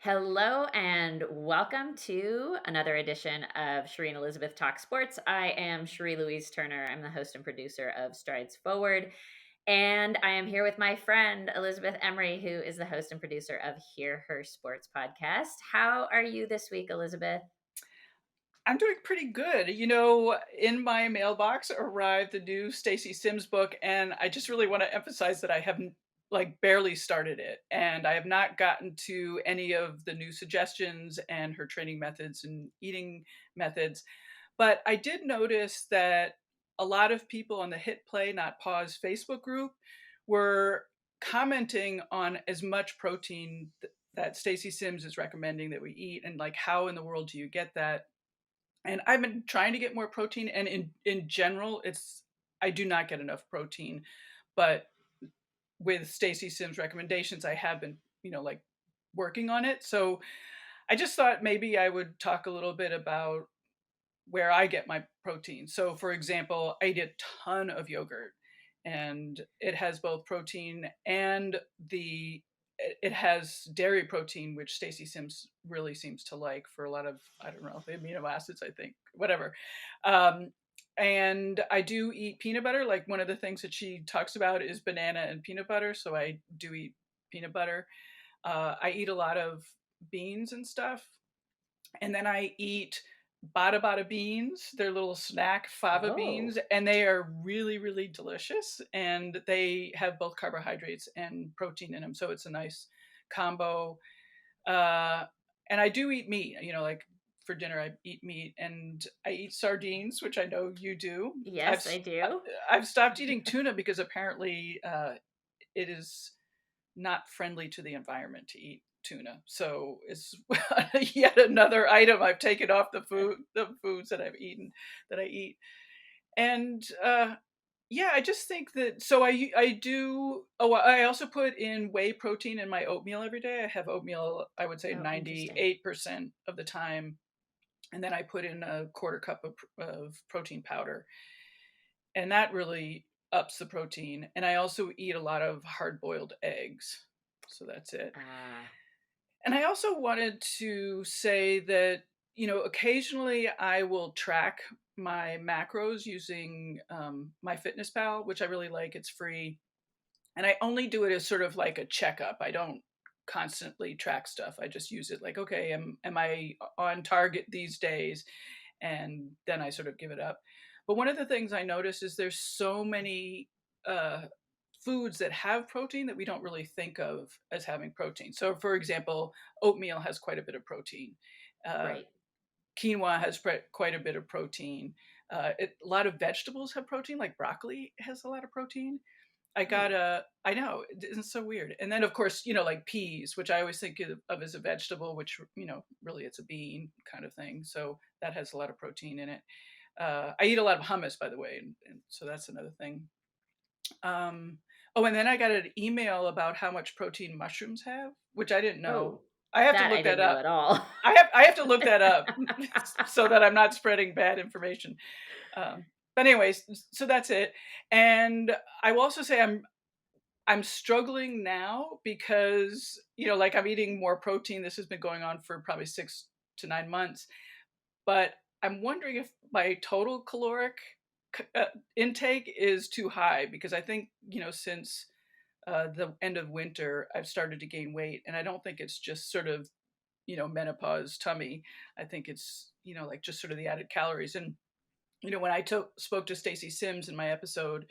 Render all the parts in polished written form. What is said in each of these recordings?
Hello and welcome to another edition of Cherie Elizabeth Talk Sports. I am Cherie Louise Turner. I'm the host and producer of Strides Forward. And I am here with my friend Elizabeth Emery, who is the host and producer of Hear Her Sports podcast. How are you this week, Elizabeth? I'm doing pretty good. In my mailbox arrived the new Stacey Sims book, and I just really want to emphasize that I haven't barely started it, and I have not gotten to any of the new suggestions and her training methods and eating methods. But I did notice that a lot of people on the Hit Play Not Pause Facebook group were commenting on as much protein that Stacey Sims is recommending that we eat, and like, how in the world do you get that? And I've been trying to get more protein, and in general, I do not get enough protein. But with Stacey Sims recommendations, I have been, working on it. So I just thought maybe I would talk a little bit about where I get my protein. So for example, I eat a ton of yogurt, and it has both protein and it has dairy protein, which Stacey Sims really seems to like for a lot of, I don't know, the amino acids, I think, whatever. Um, and I do eat peanut butter. Like, one of the things that she talks about is banana and peanut butter. So I do eat peanut butter. I eat a lot of beans and stuff. And then I eat bada bada beans. They're little snack fava Oh, beans, and they are really, really delicious. And they have both carbohydrates and protein in them. So it's a nice combo. Uh, and I do eat meat, like for dinner, I eat meat, and I eat sardines, which I know you do. I've, yes, I do. I've stopped eating tuna because apparently it is not friendly to the environment to eat tuna. So it's yet another item I've taken off the foods that I eat. And yeah, I just think that, so I do. Oh, I also put in whey protein in my oatmeal every day. I have oatmeal, I would say Oh, interesting. 98% of the time, and then I put in a quarter cup of protein powder, and that really ups the protein. And I also eat a lot of hard boiled eggs, so that's it. Ah, And I also wanted to say that, occasionally I will track my macros using my Fitness Pal, which I really like. It's free. And I only do it as sort of like a checkup. I don't constantly track stuff. I just use it like, okay, am I on target these days? And then I sort of give it up. But one of the things I notice is there's so many uh, foods that have protein that we don't really think of as having protein. So, for example, oatmeal has quite a bit of protein. Uh, right. Quinoa has quite a bit of protein. A lot of vegetables have protein, like broccoli has a lot of protein. Oh, I know, it's so weird. And then, of course, like peas, which I always think of as a vegetable, which, really it's a bean kind of thing. So that has a lot of protein in it. I eat a lot of hummus, by the way. And so that's another thing. Um, oh, and then I got an email about how much protein mushrooms have, which I didn't know. oh, I have to that I look that didn't know up. at all. I have to look that up so that I'm not spreading bad information. But anyways, so that's it. And I will also say I'm struggling now because, like, I'm eating more protein. This has been going on for probably 6 to 9 months, but I'm wondering if my total caloric intake is too high, because I think, since the end of winter, I've started to gain weight, and I don't think it's just sort of, menopause tummy. I think it's, like, just sort of the added calories. And when I spoke to Stacey Sims in my episode,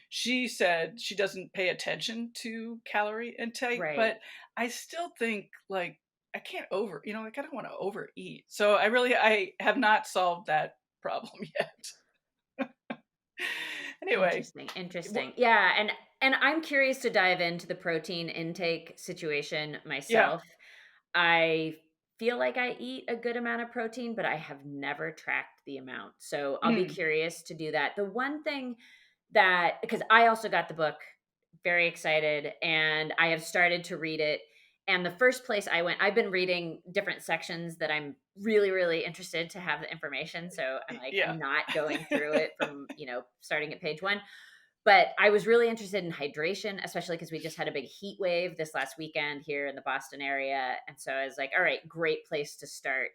she said she doesn't pay attention to calorie intake, Right. but I still think, like, I can't like, I don't want to overeat. So I have not solved that problem yet. Anyway, Interesting, what, interesting. Yeah, and I'm curious to dive into the protein intake situation yeah. myself. I feel like I eat a good amount of protein, but I have never tracked the amount. So I'll be Mm, curious to do that. The one thing that, because I also got the book, very excited, and I have started to read it. And the first place I went, I've been reading different sections that I'm really, really interested to have the information. So I'm like, yeah. I'm not going through it from, starting at page one. But I was really interested in hydration, especially because we just had a big heat wave this last weekend here in the Boston area. And so I was like, all right, great place to start.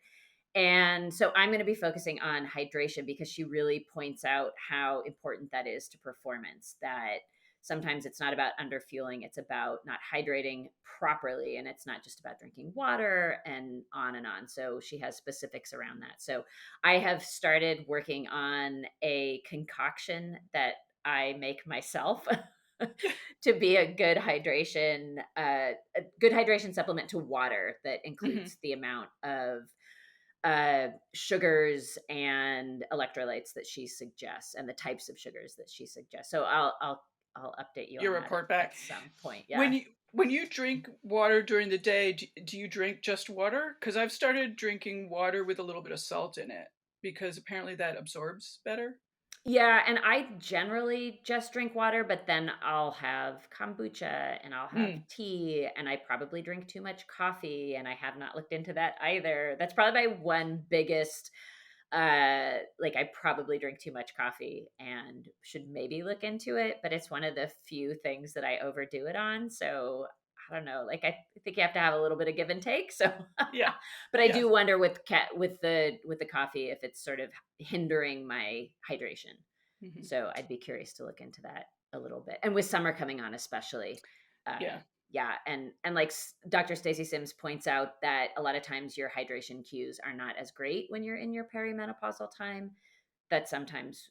And so I'm going to be focusing on hydration because she really points out how important that is to performance. That sometimes it's not about underfueling, it's about not hydrating properly. And it's not just about drinking water and on and on. So she has specifics around that. So I have started working on a concoction that I make myself to be a good hydration supplement to water that Mhm. includes the amount of sugars and electrolytes that she suggests, and the types of sugars that she suggests. So I'll update you Your on that report back. at some point. When Yeah. you drink water during the day, do you drink just water? Because I've started drinking water with a little bit of salt in it because apparently that absorbs better. Yeah, and I generally just drink water, but then I'll have kombucha and I'll have Mm, tea, and I probably drink too much coffee, and I have not looked into that either. That's probably my one biggest like I probably drink too much coffee and should maybe look into it, but it's one of the few things that I overdo it on. So I don't know. Like I think you have to have a little bit of give and take. So yeah, but I yeah. do wonder with with the coffee if it's sort of hindering my hydration. Mhm. So I'd be curious to look into that a little bit. And with summer coming on especially, Yeah. yeah, and like Dr. Stacy Sims points out that a lot of times your hydration cues are not as great when you're in your perimenopausal time. That sometimes,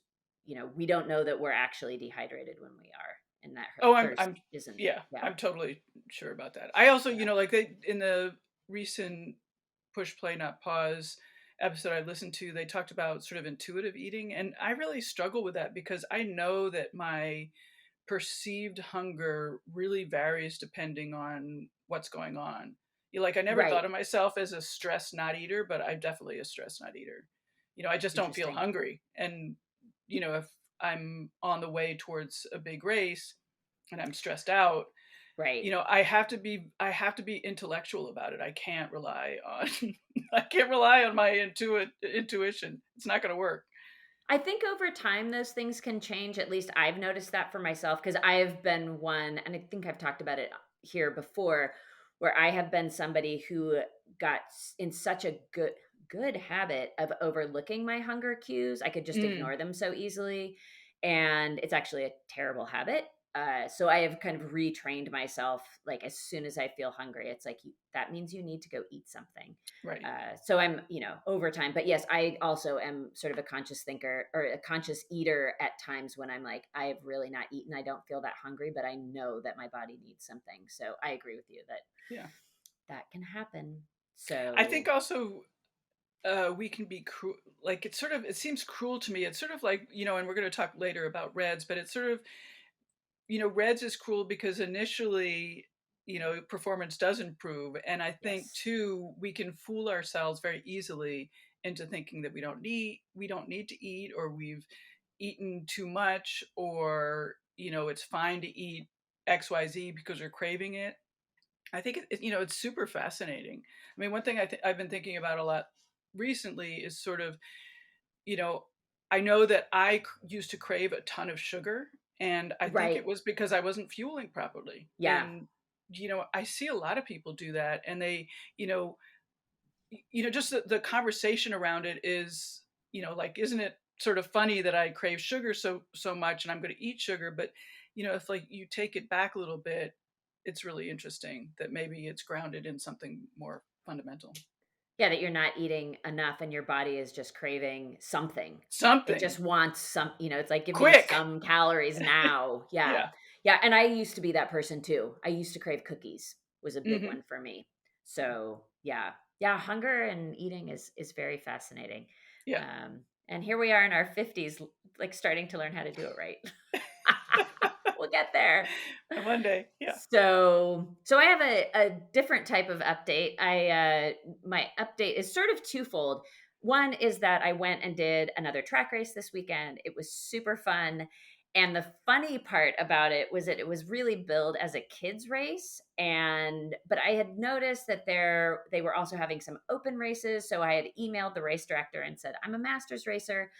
we don't know that we're actually dehydrated when we are, and that Oh, thirst I'm isn't. yeah, Yeah, I'm totally sure about that. I also, yeah, like they in the recent Push Play Not Pause episode I listened to, they talked about sort of intuitive eating, and I really struggle with that because I know that my perceived hunger really varies depending on what's going on. Like I never right. thought of myself as a stress not eater, but I'm definitely a stress not eater. I just don't feel Interesting. hungry. And if I'm on the way towards a big race and I'm stressed out, Right. I have to be intellectual about it. I can't rely on I can't rely on my intuition. It's not going to work. I think over time those things can change. At least I've noticed that for myself because I've been one, and I think I've talked about it here before, where I have been somebody who got in such a good habit of overlooking my hunger cues. I could just Mm, ignore them so easily, and it's actually a terrible habit. So I have kind of retrained myself. Like as soon as I feel hungry, it's like that means you need to go eat something. right. So I'm, over time. But yes, I also am sort of a conscious thinker or a conscious eater at times when I'm like, I have really not eaten. I don't feel that hungry, but I know that my body needs something. So I agree with you that Yeah. that can happen. I think So, also we can be cruel. Like it seems cruel to me. It's sort of like, and we're going to talk later about reds, but it's sort of, reds is cruel because initially, performance does improve. And I think yes, too, we can fool ourselves very easily into thinking that we don't need to eat, or we've eaten too much, or, it's fine to eat XYZ because we're craving it. I think it's super fascinating. I mean, one thing I've been thinking about a lot recently is sort of, you know, I know that used to crave a ton of sugar, and I think it right. was because I wasn't fueling properly. Yeah. And I see a lot of people do that, and they, you know, just the conversation around it is, like, isn't it sort of funny that I crave sugar so much, and I'm going to eat sugar? But if like you take it back a little bit, it's really interesting that maybe it's grounded in something more fundamental. Yeah, that you're not eating enough and your body is just craving something. It Something just wants it's like, "Give me quick. some calories now." Yeah. Yeah. Yeah, and I used to be that person too. I used to crave cookies, was a big Hmm. one for me. So, yeah. Yeah, hunger and eating is very fascinating. Yeah. And here we are in our 50s, like, starting to learn how to do it right. We'll get there. One day. Yeah. So I have a different type of update. My update is sort of twofold. One is that I went and did another track race this weekend. It was super fun. And the funny part about it was that it was really billed as a kids race, and but I had noticed that they were also having some open races. So I had emailed the race director and said, "I'm a masters racer.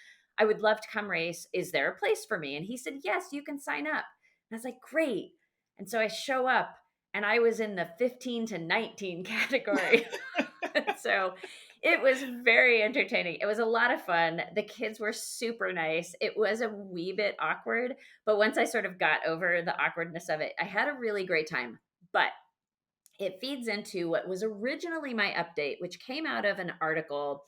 I would love to come race. Is there a place for me? And he said, yes, you can sign up. And I was like, great. And so I show up and I was in the 15 to 19 category. So it was very entertaining. It was a lot of fun. The kids were super nice. It was a wee bit awkward, but once I sort of got over the awkwardness of it, I had a really great time. But it feeds into what was originally my update, which came out of an article.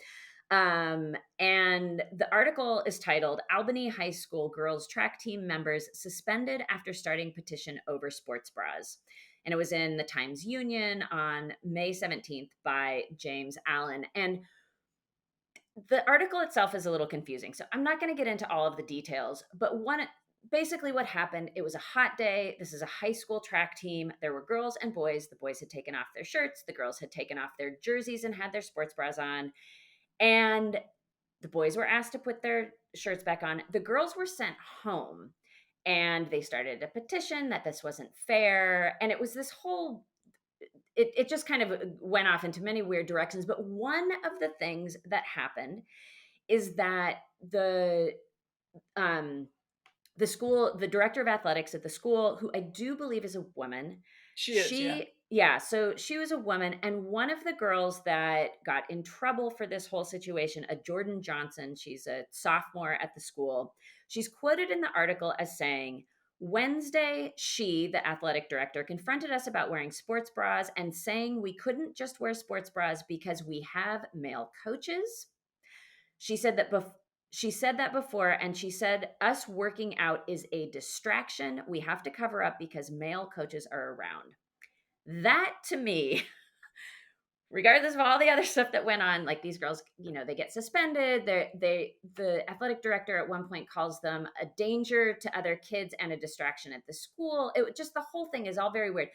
And the article is titled Albany High School Girls Track Team Members Suspended After Starting Petition Over Sports Bras. And it was in the Times Union on May 17th by James Allen. And the article itself is a little confusing. So I'm not going to get into all of the details, but basically what happened, it was a hot day. This is a high school track team. There were girls and boys. The boys had taken off their shirts. The girls had taken off their jerseys and had their sports bras on. And the boys were asked to put their shirts back on. The girls were sent home and they started a petition that this wasn't fair. And it was this whole it just kind of went off into many weird directions. But one of the things that happened is that um, the director of athletics at the school, who I do believe is a woman, She is, yeah. yeah, so she was a woman, and one of the girls that got in trouble for this whole situation, a Jordan Johnson, she's a sophomore at the school. She's quoted in the article as saying, Wednesday, she, the athletic director, confronted us about wearing sports bras and saying we couldn't just wear sports bras because we have male coaches. She said that before, and she said us working out is a distraction. We have to cover up because male coaches are around. That to me, regardless of all the other stuff that went on, like these girls, they get suspended. The athletic director at one point calls them a danger to other kids and a distraction at the school. The whole thing is all very weird.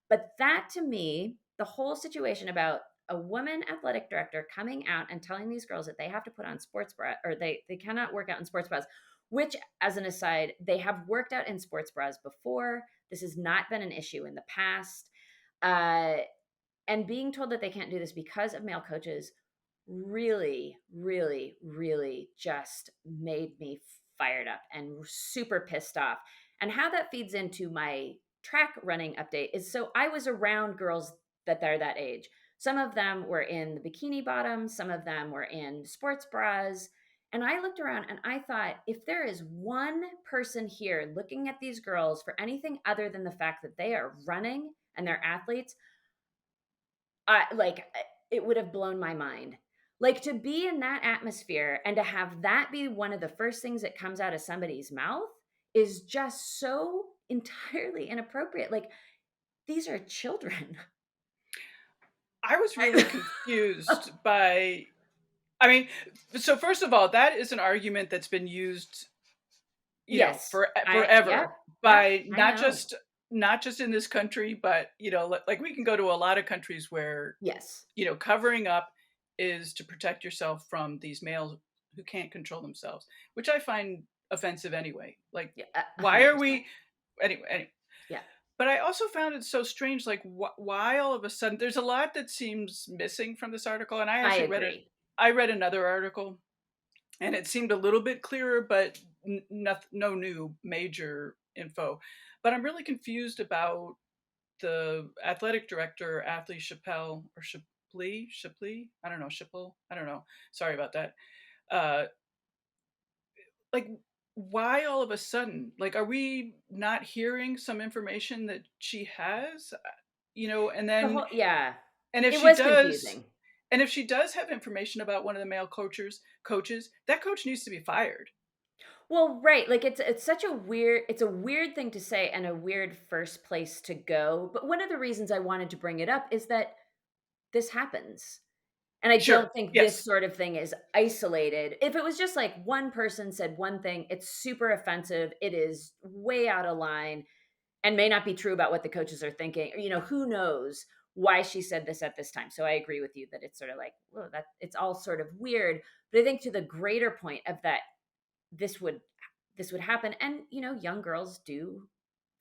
But that to me, the whole situation about a woman athletic director coming out and telling these girls that they have to put on sports bra, or they cannot work out in sports bras, which, as an aside, they have worked out in sports bras before. This has not been an issue in the past. And being told that they can't do this because of male coaches really, really, really just made me fired up and super pissed off. And how that feeds into my track running update is, so I was around girls that they're that age. Some of them were in the bikini bottoms, some of them were in sports bras. And I looked around and I thought, if there is one person here looking at these girls for anything other than the fact that they are running and they're athletes, it would have blown my mind. Like, to be in that atmosphere and to have that be one of the first things that comes out of somebody's mouth is just so entirely inappropriate. Like, these are children. I was really confused by, I mean, so first of all, that is an argument that's been used, Yes. forever by I not just in this country, but like we can go to a lot of countries where Yes. covering up is to protect yourself from these males who can't control themselves, which I find offensive anyway. Like, Yeah, why are 100%. we anyway? Yeah. But I also found it so strange, like why all of a sudden there's a lot that seems missing from this article, and I I actually read it. agree. I read another article, and it seemed a little bit clearer, but no new major info. But I'm really confused about the athletic director, Athlete Chappelle or Shipley. I don't know, Shipple. I don't know. Sorry about that. Uh, like, why all of a sudden? Like, are we not hearing some information that she has? And then Yeah. and if It she was does, confusing. and if she does have information about one of the male coaches, that coach needs to be fired. Well, right. Like, it's such it's a weird thing to say and a weird first place to go. But one of the reasons I wanted to bring it up is that this happens. And I Sure. don't think this Yes. sort of thing is isolated. If it was just like one person said one thing, it's super offensive. It is way out of line and may not be true about what the coaches are thinking. Or, who knows why she said this at this time. So I agree with you that it's sort of like, well, that it's all sort of weird. But I think to the greater point of that, this would happen. And, young girls do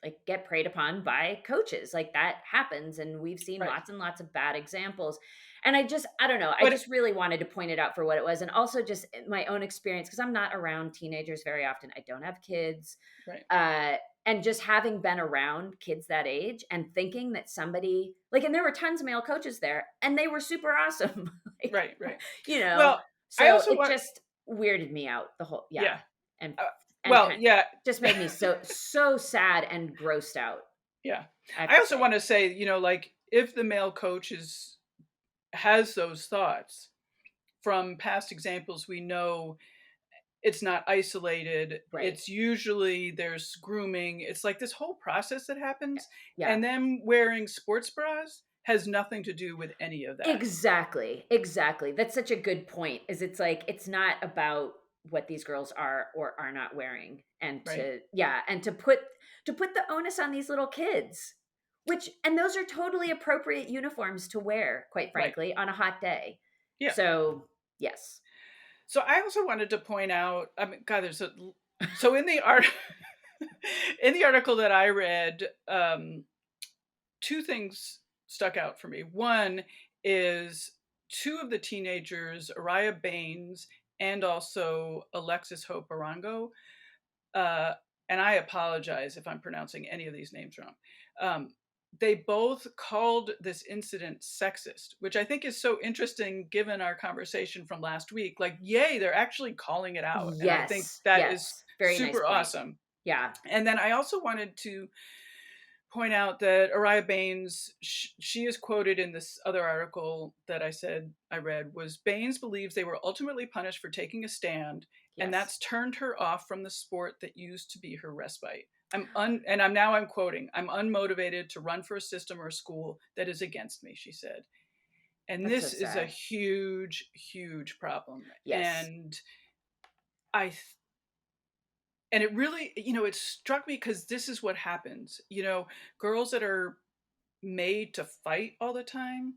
like get preyed upon by coaches. Like that happens, and we've seen Right. lots and lots of bad examples. And I don't know, I But just really wanted to point it out for what it was, and also just my own experience, because I'm not around teenagers very often. I don't have kids. right. uh and just having been around kids that age and thinking that somebody like, and there were tons of male coaches there and they were super awesome. Like, Right, right. you know, Well, I so also it want just weirded me out, the whole, yeah. yeah. and Uh, and well, kind yeah, just made me so sad and grossed out, yeah. I have I to also say. wanna say, like, if the male coach has those thoughts, from past examples, we know it's not isolated. Right. It's usually there's grooming. It's like this whole process that happens, Yeah. and them wearing sports bras has nothing to do with any of that. Exactly, exactly. That's such a good point. Is it's like it's not about what these girls are or are not wearing, and Right. to put the onus on these little kids, which, and those are totally appropriate uniforms to wear, quite Right. frankly, on a hot day. Yeah. So, yes. So I also wanted to point out, I mean, God, so in the art in the article that I read, two things stuck out for me. One is two of the teenagers, Araya Baines and also Alexis Hope Arango, uh, and I apologize if I'm pronouncing any of these names wrong. Um, they both called this incident sexist, which I think is so interesting given our conversation from last week. Like, yay, they're actually calling it out. And I think Yes, that is yes. Very nice super point. awesome. Yeah. And then I also wanted to point out that Araya Baines, she is quoted in this other article that I said I read, was Baines believes they were ultimately punished for taking a stand, and Yes. that's turned her off from the sport that used to be her respite. I'm quoting, I'm unmotivated to run for a system or a school that is against me, she said. And That's so this is a sad. huge, huge problem. Yes. I and it really, it struck me because this is what happens. Girls that are made to fight all the time,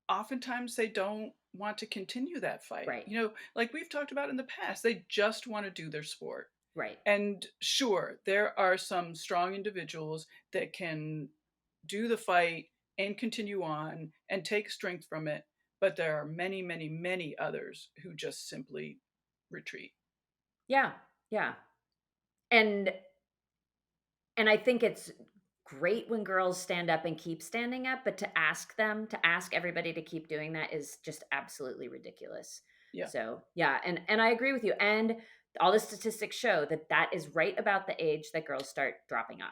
oftentimes they don't want to continue that fight. Right. Like we've talked about in the past, they just want to do their sport. Right. And sure, there are some strong individuals that can do the fight and continue on and take strength from it, but there are many, many, many others who just simply retreat. Yeah. Yeah. And I think it's great when girls stand up and keep standing up, but to ask everybody to keep doing that is just absolutely ridiculous. Yeah, So, yeah, and I agree with you. And all the statistics show that that is right about the age that girls start dropping off.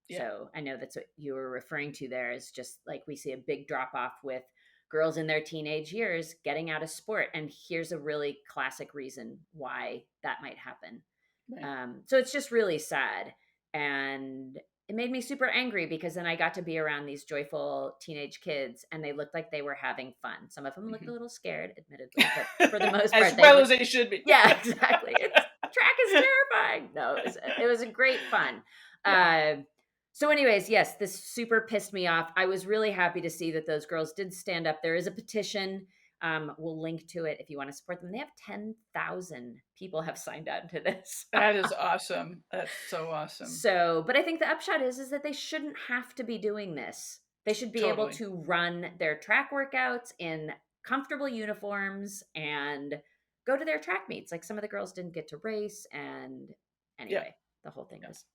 yeah, So, I know that's what you were referring to there, is just like we see a big drop off with girls in their teenage years getting out of sport. And here's a really classic reason why that might happen. right. So it's just really sad. And it made me super angry because then I got to be around these joyful teenage kids and they looked like they were having fun. Some of them looked a Mhm. little scared, admittedly, but for the most As part, they well as looked, they should be. yeah, exactly. Track is terrifying. No, it was a great fun. Yeah. Uh, so, anyways, yes, this super pissed me off. I was really happy to see that those girls did stand up. There is a petition. We'll link to it if you want to support them. They have 10,000 people have signed on to this. That is awesome. That's so awesome. So, but I think the upshot is that they shouldn't have to be doing this. They should be able Totally. to run their track workouts in comfortable uniforms and go to their track meets. Like some of the girls didn't get to race, and Yeah. anyway, the whole thing Yeah. was.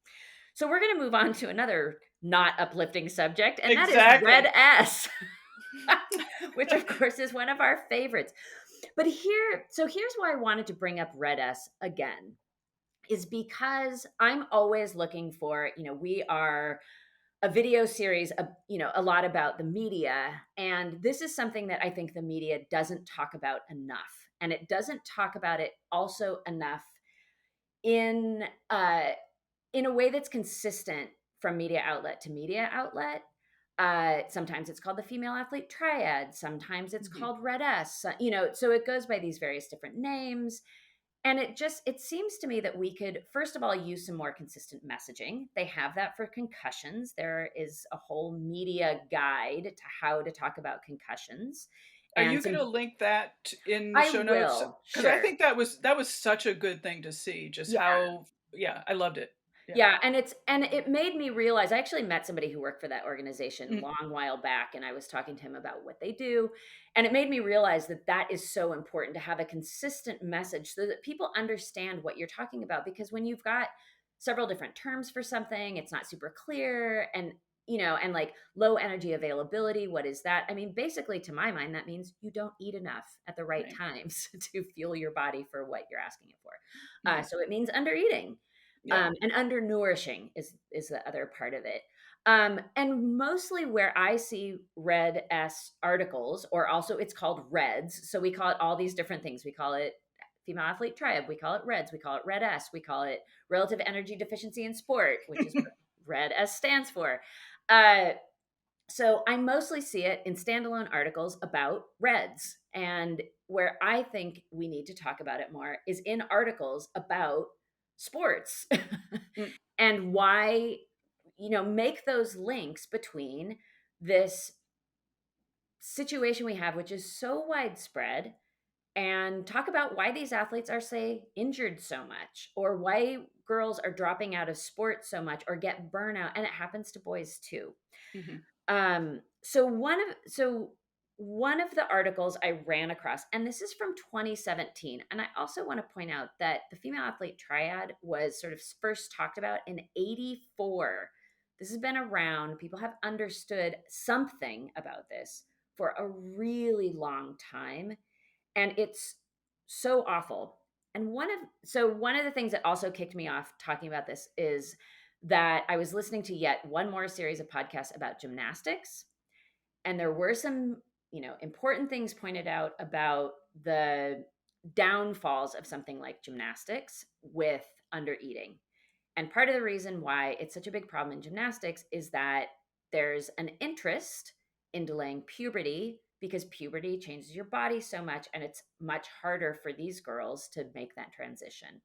So we're going to move on to another not uplifting subject, and that is Red Exactly. S, which of course is one of our favorites. But here's why I wanted to bring up Red S again, is because I'm always looking for, we are a video series, a lot about the media. And this is something that I think the media doesn't talk about enough. And it doesn't talk about it also enough in, uh, in a way that's consistent from media outlet to media outlet. Sometimes it's called the female athlete triad. Sometimes it's Mhm. called Red S. So it goes by these various different names. And it seems to me that we could, first of all, use some more consistent messaging. They have that for concussions. There is a whole media guide to how to talk about concussions, Are and you going some. to link that in the I show notes? will, Because I sure. think that was such a good thing to see. Just Yeah. how, yeah, I loved it. Yeah. Yeah, and it made me realize I actually met somebody who worked for that organization Mm, long while back, and I was talking to him about what they do, and it made me realize that that is so important to have a consistent message so that people understand what you're talking about, because when you've got several different terms for something, it's not super clear, and and like low energy availability, what is that? I mean, basically to my mind that means you don't eat enough at the right right. times to fuel your body for what you're asking it for. Mhm. So it means under eating, Yeah. and undernourishing is the other part of it. And mostly where I see red S articles, or also it's called Reds. So we call it all these different things. We call it female athlete triad. We call it Reds. We call it Red S. We call it relative energy deficiency in sport, which is what Red S stands for. Uh, so I mostly see it in standalone articles about Reds. And where I think we need to talk about it more is in articles about sports Mm, and why, make those links between this situation we have, which is so widespread, and talk about why these athletes are, say, injured so much, or why girls are dropping out of sports so much or get burnout. And it happens to boys too. mhm. So one of the articles I ran across, and this is from 2017, and I also want to point out that the female athlete triad was sort of first talked about in 84. This has been around. People have understood something about this for a really long time, and it's so awful. And one of the things that also kicked me off talking about this is that I was listening to yet one more series of podcasts about gymnastics, and there were some important things pointed out about the downfalls of something like gymnastics with undereating. And part of the reason why it's such a big problem in gymnastics is that there's an interest in delaying puberty, because puberty changes your body so much, and it's much harder for these girls to make that transition.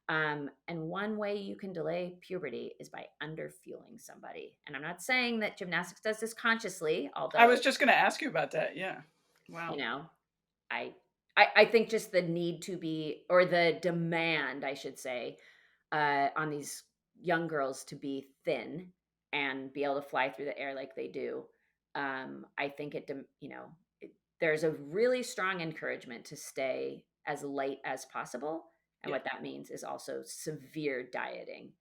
And one way you can delay puberty is by underfueling somebody. And I'm not saying that gymnastics does this consciously, I was although, just gonna ask you about that, yeah. you Wow. know, I I think just the need to be, or the demand, I should say, on these young girls to be thin and be able to fly through the air like they do. I think there's a really strong encouragement to stay as light as possible. And Yeah, what that means is also severe dieting.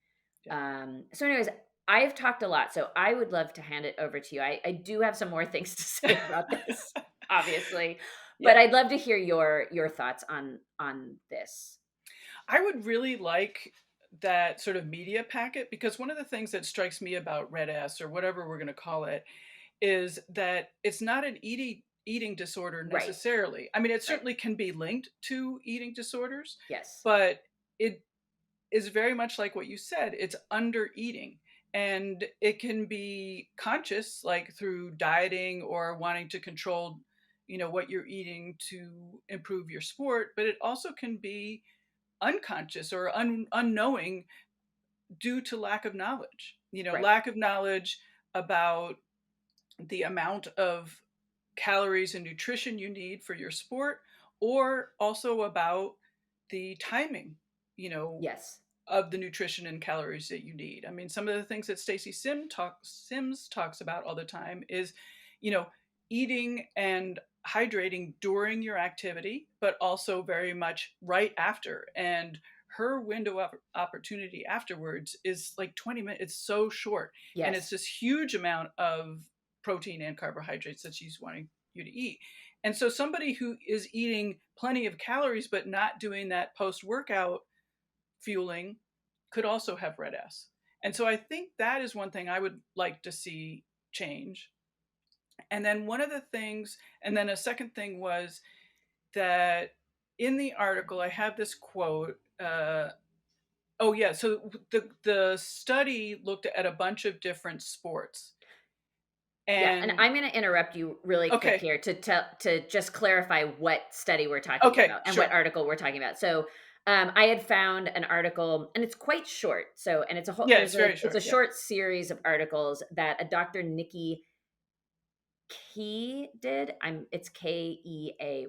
yeah. Anyways, I've talked a lot, so I would love to hand it over to you. I do have some more things to say about this, obviously, but Yeah. I'd love to hear your thoughts on this. I would really like that sort of media packet, because one of the things that strikes me about Red S, or whatever we're gonna call it, is that it's not an eating disorder Right, necessarily. I mean, it right. certainly can be linked to eating disorders, Yes. but it is very much like what you said. It's under eating. And it can be conscious, like through dieting or wanting to control, what you're eating to improve your sport, but it also can be unconscious or unknowing due to lack of knowledge. Right. Lack of knowledge about the amount of calories and nutrition you need for your sport, or also about the timing, you know, Yes. of the nutrition and calories that you need. I mean, some of the things that Sims talks about all the time is, you know, eating and hydrating during your activity, but also very much right after. And her window of opportunity afterwards is like 20 minutes. It's so short. And it's Yes. this huge amount of protein and carbohydrates that she's wanting you to eat. And so somebody who is eating plenty of calories but not doing that post workout fueling could also have red S. And so I think that is one thing I would like to see change. And then one of the things, and then a second thing was that in the article, I have this quote. Oh, yeah. So the study looked at a bunch of different sports. Yeah, and And I'm gonna interrupt you really quick okay, here to just clarify what study we're talking okay, about and what sure. article we're talking about. So, I had found an article, and it's quite short. So, and Yeah, there's it's a very it's a short. Yeah. short series of articles that a Dr. Nikki Key did. It's Keyay,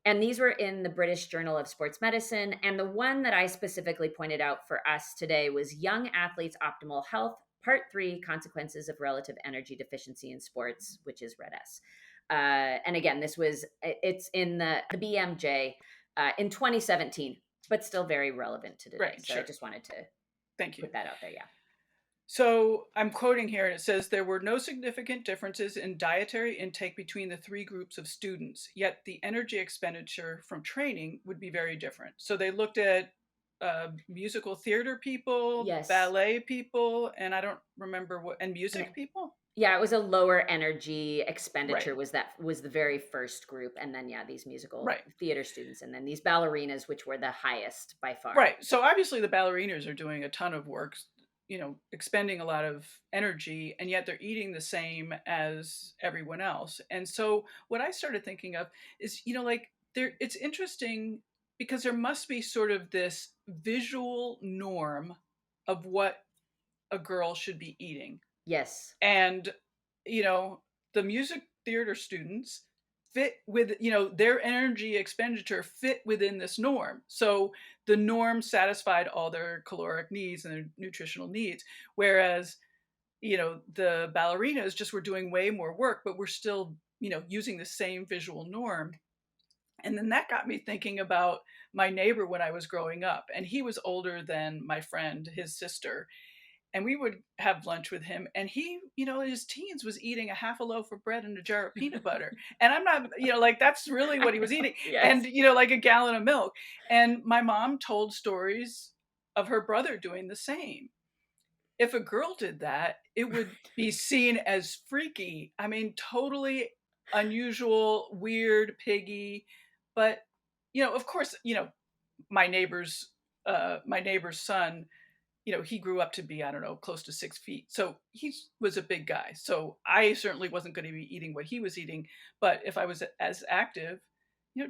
And these were in the British Journal of Sports Medicine. And the one that I specifically pointed out for us today was Young Athletes' Optimal Health, Part 3, Consequences of Relative Energy Deficiency in Sports, which is Red S. And again, it's in the BMJ in 2017, but still very relevant to today. Right, So I sure. just wanted to Thank you. put that out there. Yeah. So I'm quoting here, and it says there were no significant differences in dietary intake between the three groups of students, yet the energy expenditure from training would be very different. So they looked at musical theater people, Yes. ballet people, and I don't remember what, and And music people? yeah, it was a lower energy Right, expenditure was the very first group, and then yeah, these musical right. theater students, and then these ballerinas, which were the highest by far. Right. So obviously the ballerinas are doing a ton of work, expending a lot of energy, and yet they're eating the same as everyone else. And so what I started thinking of is, like there it's interesting because there must be sort of this visual norm of what a girl should be eating. Yes. And you know the music theater students fit with their energy expenditure fit within this norm, so the norm satisfied all their caloric needs and their nutritional needs, whereas the ballerinas just were doing way more work but we're still using the same visual norm. And then that got me thinking about my neighbor when I was growing up, and he was older than my friend, his sister, and we would have lunch with him, and he in his teens was eating a half a loaf of bread and a jar of peanut butter, and I'm not like that's really what he was eating, Yes. and like a gallon of milk. And my mom told stories of her brother doing the same. If a girl did that, it would be seen as freaky. I mean, totally unusual, weird, piggy. But of course, my neighbor's my neighbor's son, he grew up to be, I don't know, close to 6 feet. So he was a big guy. So I certainly wasn't going to be eating what he was eating. But if I was as active,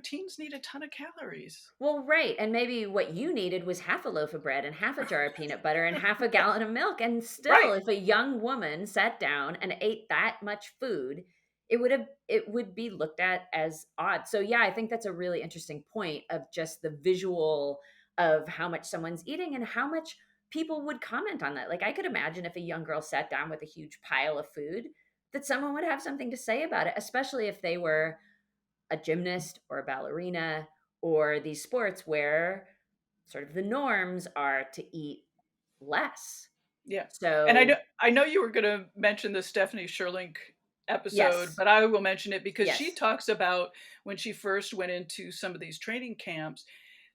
teens need a ton of calories. Well, right. And maybe what you needed was half a loaf of bread and half a jar of peanut butter and half a gallon of milk. And still, Right. if a young woman sat down and ate that much food, it would be looked at as odd. So yeah, I think that's a really interesting point of just the visual of how much someone's eating and how much people would comment on that. Like I could imagine if a young girl sat down with a huge pile of food, that someone would have something to say about it, especially if they were a gymnast or a ballerina or these sports where sort of the norms are to eat less. Yeah. And I know So, I know you were going to mention the Stephanie Sherlink episode, yes, but I will mention it because she yes. talks about when she first went into some of these training camps,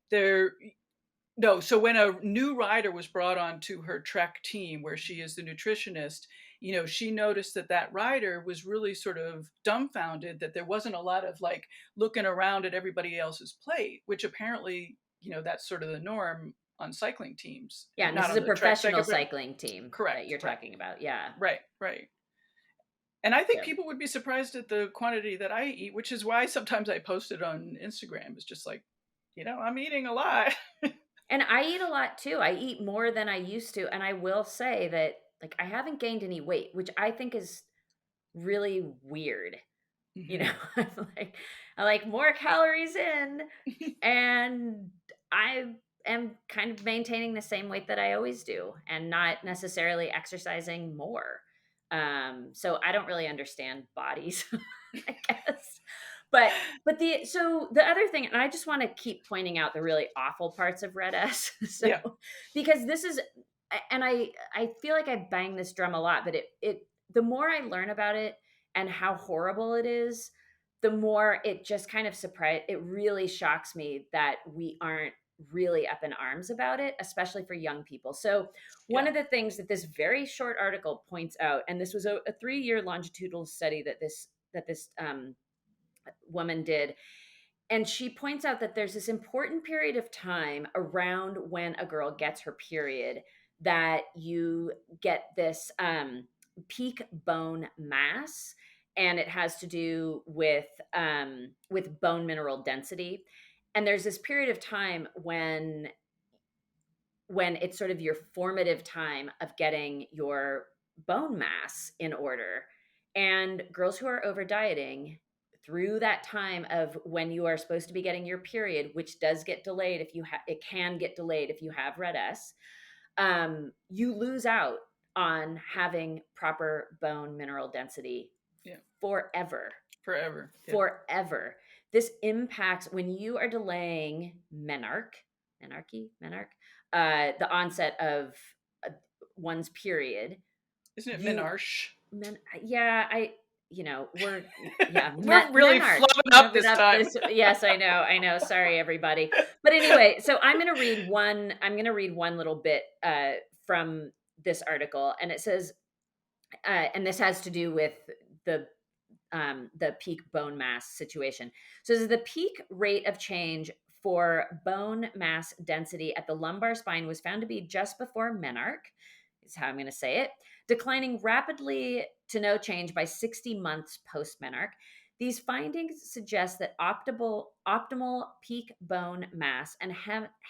there no, so when a new rider was brought on to her Trek team where she is the nutritionist, she noticed that that rider was really sort of dumbfounded that there wasn't a lot of like looking around at everybody else's plate, which apparently, that's sort of the norm on cycling teams, Yeah, and this not is on a the Trek professional cycle, but cycling team that correct, you're right, talking about. Yeah. right, right. And I think So, people would be surprised at the quantity that I eat, which is why sometimes I post it on Instagram. It's just like, I'm eating a lot. and I eat a lot too. I eat more than I used to, and I will say that like I haven't gained any weight, which I think is really weird. You know, Mhm. I like more calories in, and I am kind of maintaining the same weight that I always do and not necessarily exercising more. So I don't really understand bodies, I guess. But the other thing, and I just want to keep pointing out the really awful parts of Red S. So Yeah, because this is and I feel like I bang this drum a lot, but it the more I learn about it and how horrible it is, the more it just kind of it really shocks me that we aren't really up in arms about it, especially for young people. So one yeah, of the things that this very short article points out, and this was a 3-year longitudinal study that this woman did, and she points out that there's this important period of time around when a girl gets her period that you get this peak bone mass, and it has to do with bone mineral density. And there's this period of time when it's sort of your formative time of getting your bone mass in order. And girls who are over dieting through that time of when you are supposed to be getting your period, which does get delayed if you it can get delayed if you have red S, you lose out on having proper bone mineral density Yeah. forever. Forever. Yeah. Forever. This impacts when you are delaying menarche, the onset of one's period. Isn't it menarche? Yeah, we're We're really flubbing up this time. Yes, I know. Sorry, everybody. But anyway, so I'm going to read one little bit from this article, and it says, and this has to do with the peak bone mass situation. So this is the peak rate of change for bone mass density at the lumbar spine was found to be just before menarche, is how I'm going to say it, declining rapidly to no change by 60 months post-menarche. These findings suggest that optimal peak bone mass and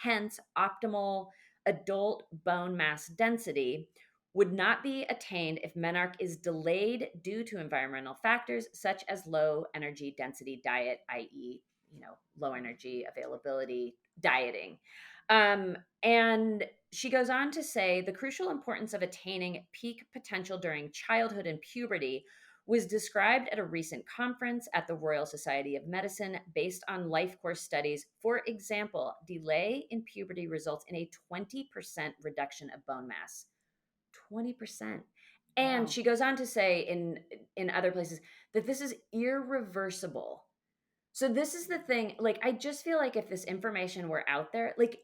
hence optimal adult bone mass density would not be attained if menarche is delayed due to environmental factors such as low energy density diet, i.e., low energy availability dieting. And she goes on to say the crucial importance of attaining peak potential during childhood and puberty was described at a recent conference at the Royal Society of Medicine based on life course studies. For example, delay in puberty results in a 20% reduction of bone mass. 20%. And Wow. she goes on to say in other places that this is irreversible. So this is the thing, like, I just feel like if this information were out there, like,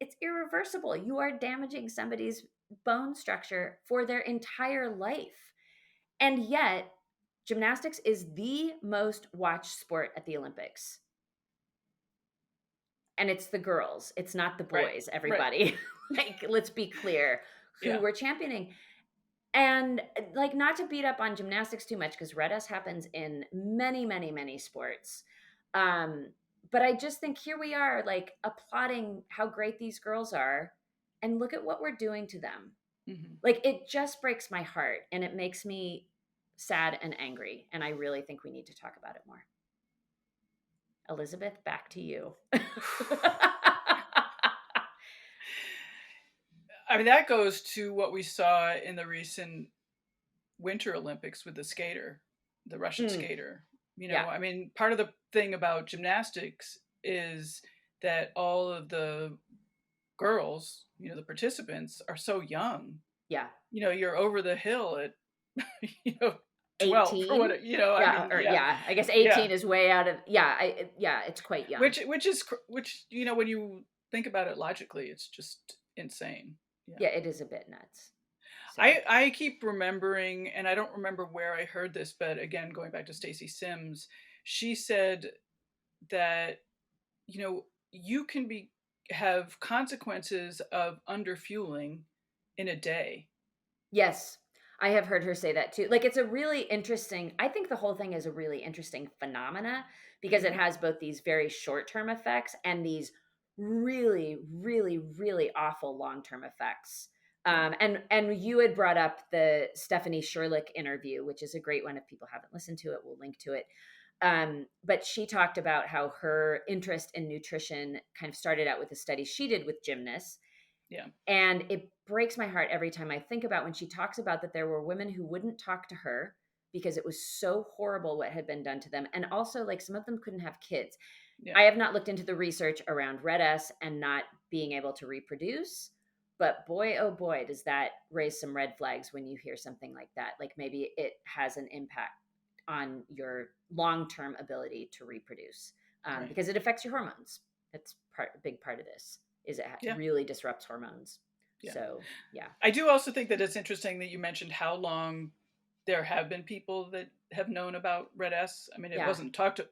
it's irreversible. You are damaging somebody's bone structure for their entire life. And yet, gymnastics is the most watched sport at the Olympics. And it's the girls, it's not the boys, everybody. Like, let's be clear who we're championing. And like, not to beat up on gymnastics too much, because red S happens in many, many, many sports. But I just think here we are, like, applauding how great these girls are, and look at what we're doing to them. Mm-hmm. Like, it just breaks my heart, and it makes me sad and angry. And I really think we need to talk about it more. Elizabeth, back to you. I mean, that goes to what we saw in the recent Winter Olympics with the Russian skater. I mean, part of the thing about gymnastics is that all of the girls, the participants are so young. Yeah. You're over the hill at, 12 18 or what, I guess 18 is way out of, it's quite young. Which, when you think about it logically, it's just insane. Yeah, it is a bit nuts. So. I keep remembering, and I don't remember where I heard this, but again, going back to Stacy Sims, she said that, you can have consequences of underfueling in a day. Yes, I have heard her say that too. Like, it's a really interesting, I think the whole thing is a really interesting phenomena, because it has both these very short-term effects and these really, really, really awful long-term effects. And you had brought up the Stephanie Sherlick interview, which is a great one. If people haven't listened to it, we'll link to it. But she talked about how her interest in nutrition kind of started out with a study she did with gymnasts. Yeah. And it breaks my heart every time I think about when she talks about that there were women who wouldn't talk to her because it was so horrible what had been done to them. And also, like, some of them couldn't have kids. Yeah. I have not looked into the research around red S and not being able to reproduce, but boy, oh boy, does that raise some red flags when you hear something like that. Like, maybe it has an impact on your long-term ability to reproduce, because it affects your hormones. That's a big part of this. Is it really disrupts hormones. Yeah. So, yeah. I do also think that it's interesting that you mentioned how long there have been people that have known about red S. I mean, it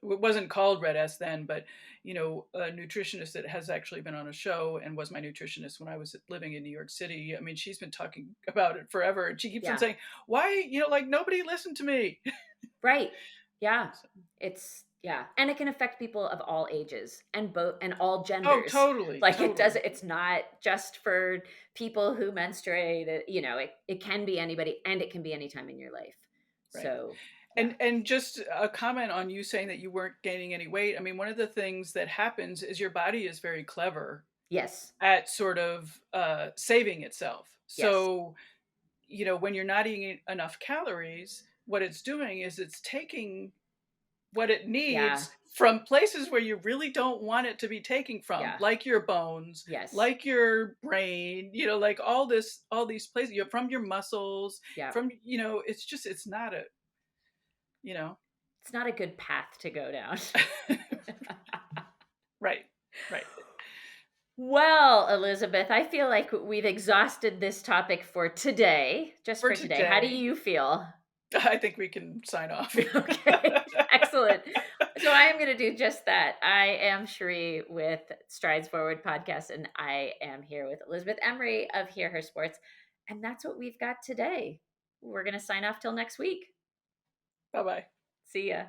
wasn't called red S then, but, a nutritionist that has actually been on a show and was my nutritionist when I was living in New York City. I mean, she's been talking about it forever, and she keeps on saying, why, like, nobody listened to me. Right. Yeah. It's, and it can affect people of all ages and all genders. Oh, totally. Like, totally. It's not just for people who menstruate. It can be anybody, and it can be any time in your life. Right. So, Yeah. And just a comment on you saying that you weren't gaining any weight. I mean, one of the things that happens is your body is very clever Yes. at sort of, saving itself. Yes. So, when you're not eating enough calories, what it's doing is it's taking what it Yeah. needs from places where you really don't want it to be taking from, Yeah. like your bones, Yes. like your brain, like all these places, from your muscles, Yeah. it's not a, you know, It's not a good path to go down. right, right. Well, Elizabeth, I feel like we've exhausted this topic for today, just For for today. How do today, you feel? I think we can sign off. Okay, excellent. So I am going to do just that. I am Cherie with Strides Forward podcast, and I am here with Elizabeth Emery of Hear Her Sports. And that's what we've got today. We're going to sign off till next week. Bye bye. See ya.